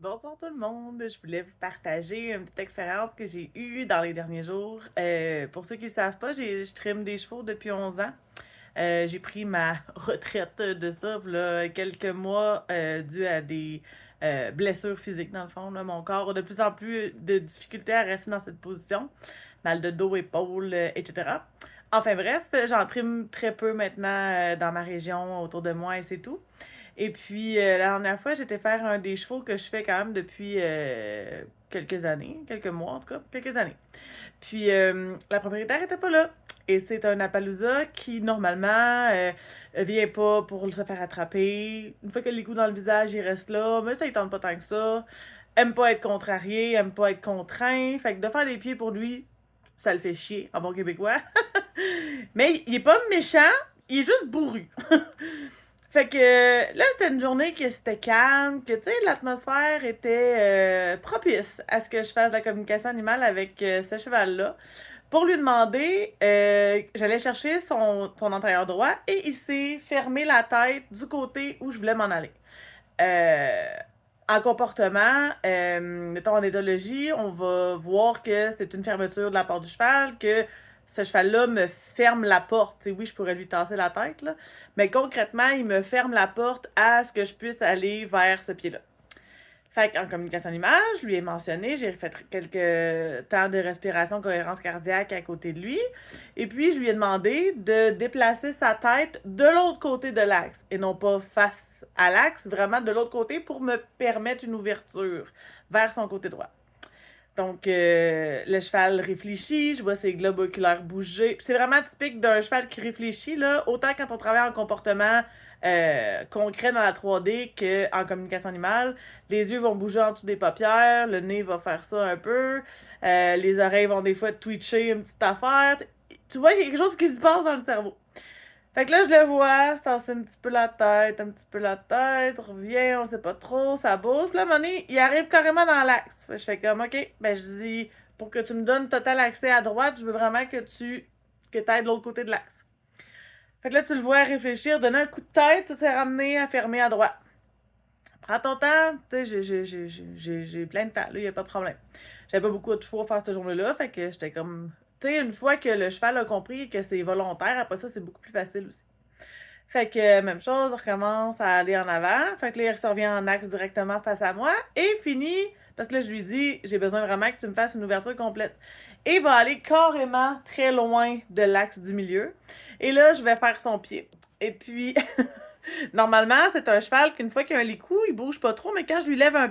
Bonsoir tout le monde, je voulais vous partager une petite expérience que j'ai eue dans les derniers jours. Pour ceux qui ne le savent pas, je trime des chevaux depuis 11 ans. J'ai pris ma retraite de ça, là, quelques mois, dû à des blessures physiques dans le fond. Là. Mon corps a de plus en plus de difficultés à rester dans cette position. Mal de dos, épaules, etc. Enfin bref, j'en trime très peu maintenant dans ma région, autour de moi et c'est tout. Et puis, la dernière fois, j'étais faire un des chevaux que je fais quand même depuis quelques années, quelques mois en tout cas, quelques années. Puis, la propriétaire était pas là. Et c'est un Appaloosa qui, normalement, vient pas pour se faire attraper. Une fois que les coups dans le visage, il reste là, mais ça, il tente pas tant que ça. Aime pas être contrarié, aime pas être contraint. Fait que de faire des pieds pour lui, ça le fait chier, en bon québécois. Mais il est pas méchant, il est juste bourru. Fait que là, c'était une journée que c'était calme, que tu sais, l'atmosphère était propice à ce que je fasse de la communication animale avec ce cheval-là. Pour lui demander, j'allais chercher son antérieur droit et il s'est fermé la tête du côté où je voulais m'en aller. Euh, En comportement, mettons en éthologie, on va voir que c'est une fermeture de la part du cheval, que ce cheval-là me ferme la porte. T'sais, oui, je pourrais lui tasser la tête, là, mais concrètement, il me ferme la porte à ce que je puisse aller vers ce pied-là. Fait qu'en communication d'image, je lui ai mentionné, j'ai fait quelques temps de respiration, cohérence cardiaque à côté de lui. Et puis, je lui ai demandé de déplacer sa tête de l'autre côté de l'axe et non pas face à l'axe, vraiment de l'autre côté pour me permettre une ouverture vers son côté droit. Donc, le cheval réfléchit, je vois ses globes oculaires bouger. C'est vraiment typique d'un cheval qui réfléchit, là, autant quand on travaille en comportement concret dans la 3D qu'en communication animale. Les yeux vont bouger en dessous des paupières, le nez va faire ça un peu, les oreilles vont des fois twitcher une petite affaire. Tu vois, il y a quelque chose qui se passe dans le cerveau. Fait que là, je le vois, se tasser un petit peu la tête, revient, on sait pas trop, ça bouge. Puis là, à un moment donné, il arrive carrément dans l'axe. Je fais comme, OK, ben je dis, pour que tu me donnes total accès à droite, je veux vraiment que t'ailles de l'autre côté de l'axe. Fait que là, tu le vois réfléchir, donner un coup de tête, ça s'est ramené à fermer à droite. Prends ton temps, tu sais, j'ai plein de temps, là, y a pas de problème. J'avais pas beaucoup de chevaux à faire cette journée-là, fait que j'étais comme, tu sais, une fois que le cheval a compris que c'est volontaire, après ça, c'est beaucoup plus facile aussi. Fait que même chose, on recommence à aller en avant. Fait que là, il revient en axe directement face à moi et fini. Parce que là, je lui dis, j'ai besoin vraiment que tu me fasses une ouverture complète. Et il va aller carrément très loin de l'axe du milieu. Et là, je vais faire son pied. Et puis, normalement, c'est un cheval qu'une fois qu'il a un licou, il bouge pas trop, mais quand je lui lève un